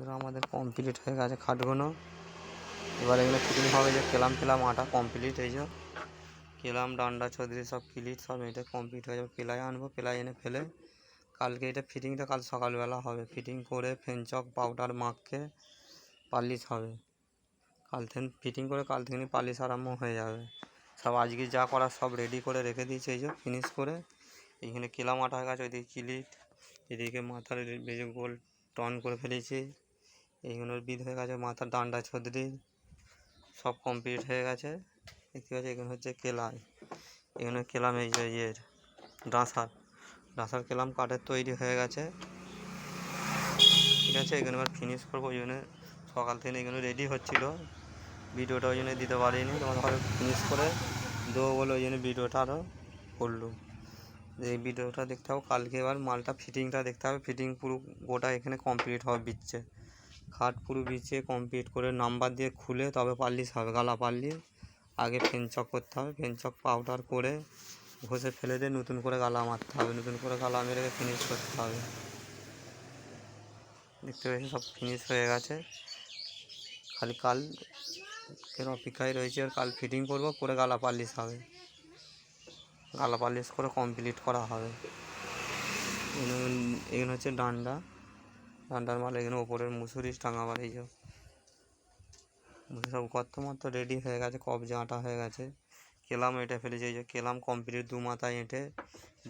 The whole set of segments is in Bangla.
বন্ধুরা আমাদের কমপ্লিট হয়ে গেছে খাটগুলো। এবার এগুলো ফিটিং হবে, যে কেলাম আটা কমপ্লিট। এই যে কেলাম ডান্ডা চৌধুরী সব ক্লিট সব এটা কমপ্লিট হয়ে যাবে। প্লাই আনবো, প্লাই এনে ফেলে কালকে এটা ফিটিংটা কাল সকালবেলা হবে। ফিটিং করে ফেনচক পাউডার মাখকে পালিশ হবে। কাল থেকে ফিটিং করে কাল থেকে পালিশ আরম্ভ হয়ে যাবে। সব আজকে যা করার সব রেডি করে রেখে দিয়েছে। এই যে ফিনিশ করে এইখানে কেলাম আটা হয়ে গেছে, ওইদিকে ক্লিট, এদিকে মাথার বেজে গোল টন করে ফেলেছি। এইগুলোর বিদ হয়ে গেছে, মাথার ডান্ডা ছদ্রি সব কমপ্লিট হয়ে গেছে। দেখতে পাচ্ছি এখানে হচ্ছে কেলাই, এখানে কেলাম এই যে ইয়ের ডাঁসার কেলাম কাঠের তৈরি হয়ে গেছে। ঠিক আছে, এখানে আবার ফিনিশ করবো। ওই জন্য সকাল থেকে এগুলো রেডি হচ্ছিলো, ভিডিওটা ওই জন্য দিতে পারিনি। তোমার ঘরে ফিনিশ করে দেবো বলে ওই জন্য ভিডিওটা আরও করলো। এই ভিডিওটা দেখতে হবে কালকে। এবার মালটা ফিটিংটা দেখতে হবে, ফিটিং পুরো গোটা এখানে কমপ্লিট হবে। বিচ্ছে খাট পুরো বিছিয়ে কমপ্লিট করে নাম্বার দিয়ে খুলে তবে পাল্লিশ হবে, গালা পাল্লিশ। আগে ফেনচক করতে হবে, ফেনচক পাউডার করে ঘষে ফেলে দিয়ে নতুন করে গালা মারতে হবে, নতুন করে গালা মেরে ফিনিশ করতে হবে। দেখতে পাচ্ছি সব ফিনিশ হয়ে গেছে, খালি কাল এর অপেক্ষায় রয়েছে। আর কাল ফিটিং করব, করে গালা পাল্লিশ হবে, গালা পাল্লিশ করে কমপ্লিট করা হবে। এখানে হচ্ছে ডান্ডার মাল। এখানে ওপরের মুসুরি টাঙাবার। এই যে সব গর্ত মতো রেডি হয়ে গেছে, কবজা আটা হয়ে গেছে। কেলাম এঁটে ফেলেছে, এই যে কেলাম কমপ্লিট। দু মাথায় এঁটে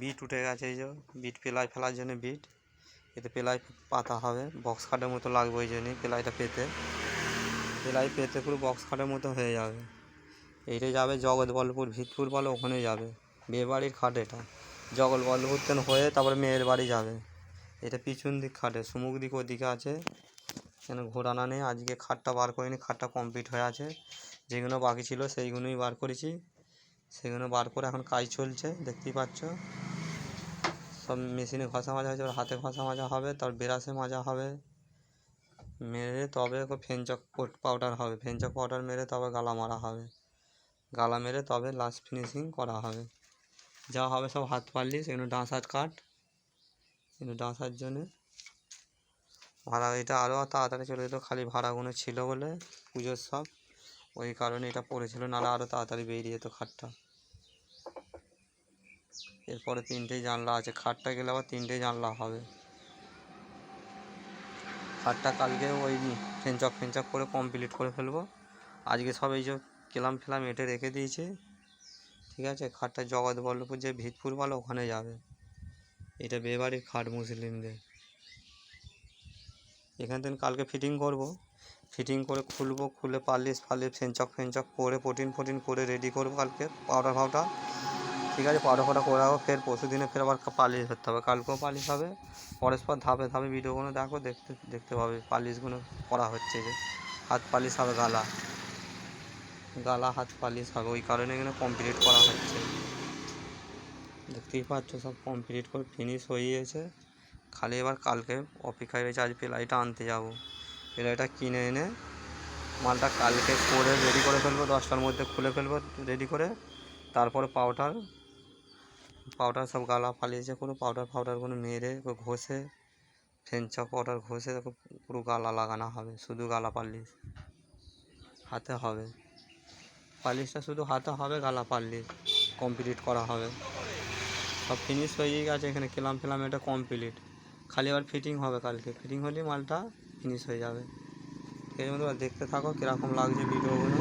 বিট উঠে গেছে। এই যে বিট পেলাই ফেলার জন্য বিট, এতে পেলাই পাতা হবে, বক্স খাটের মতো লাগবে। ওই জন্যই পেলাই পেতে পুরো বক্স খাটের মতো হয়ে যাবে। এইটাই যাবে জগৎবল্লভপুর ভিতপুর বলে, ওখানে যাবে। বিয়ে বাড়ির খাট এটা, জগৎবল্লভপুর তেন হয়ে তারপরে মেয়ের বাড়ি যাবে। এটা পিছন দিক খাটে, সুমুখ দিক ওদিকে আছে, কেন ঘোরানো নেই। আজকে খাটটা বার করিনি, খাটটা কমপ্লিট হয়ে আছে। যেগুলো বাকি ছিল সেইগুলোই বার করেছি, সেগুলো বার করে এখন কাজ চলছে। দেখতেই পাচ্ছ সব মেশিনে ঘষা মাজা হয়েছে, হাতে ঘষা মাজা হবে, তার ব্রাশে মাজা হবে। মেরে তবে ফেনচক পাউডার হবে, ফেনচক পাউডার মেরে তবে গালা মারা হবে, গালা মেরে তবে লাস্ট ফিনিশিং করা হবে। যা হবে সব হাত পাল্লিশ। এগুলো ডাঁসার কাঠ, এগুলো ডাঁসার জন্যে ভাড়া। এটা আরও তাড়াতাড়ি চলে যেত, খালি ভাড়াগুলো ছিল বলে পুজোর সব, ওই কারণে এটা পড়েছিল, নাহলে আরও তাড়াতাড়ি বেরিয়ে যেত খাটটা। এরপরে 3টে জানলা আছে, খাটটা গেলে আবার 3টে জানলা হবে। খাটটা কালকে ওই ফেনচক করে কমপ্লিট করে ফেলবো। আজকে সব এই যে কেলাম ফেলাম এঁটে রেখে দিয়েছি। ঠিক আছে, খাটটা জগৎবল্লভপুর যে ভিতপুর বলে ওখানে যাবে। এটা বিয়েবাড়ির খাট মুসলিমদের। এখান থেকে কালকে ফিটিং করব, ফিটিং করে খুলবো, খুলে পালিশ ফেনচক করে প্রোটিন করে রেডি করবো কালকে পাউডার। ঠিক আছে, পাউডার করে রাখবো। ফের পরশু দিনে ফের আবার পালিশ ধরতে হবে, কালকেও পালিশ হবে। পরস্পর ধাপে ভিডিওগুলো দেখো, দেখতে পাবে পালিশগুলো করা হচ্ছে। যে হাত পালিশ হবে, গালা হাত পালিশ হবে, ওই কারণে এখানে কমপ্লিট করা হচ্ছে। দেখতেই পাচ্ছ সব কমপ্লিট করে ফিনিশ হয়ে গেছে। খালি এবার কালকে অপেক্ষায় রয়েছে। আজ প্লাইটা আনতে যাব, প্লাইটা কিনে এনে মালটা কালকে করে রেডি করে ফেলবো। 10টার মধ্যে খুলে ফেলবো রেডি করে। তারপরে পাউডার সব গালা ফালিয়েছে, পুরো পাউডারগুলো মেরে ঘষে ফেনচক পাউডার ঘষে পুরো গালা লাগানো হবে। শুধু গালা পাল্লিশ হাতে হবে, পালিশটা শুধু হাতে হবে, গালা পাল্লিশ কমপ্লিট করা হবে। সব ফিনিশ হয়ে গেছে। এখানে কেলাম এটা কমপ্লিট, খালি আবার ফিটিং হবে। কালকে ফিটিং হলেই মালটা ফিনিশ হয়ে যাবে। ঠিক আছে বন্ধুরা, দেখতে থাকো কীরকম লাগছে ভিডিওগুলো।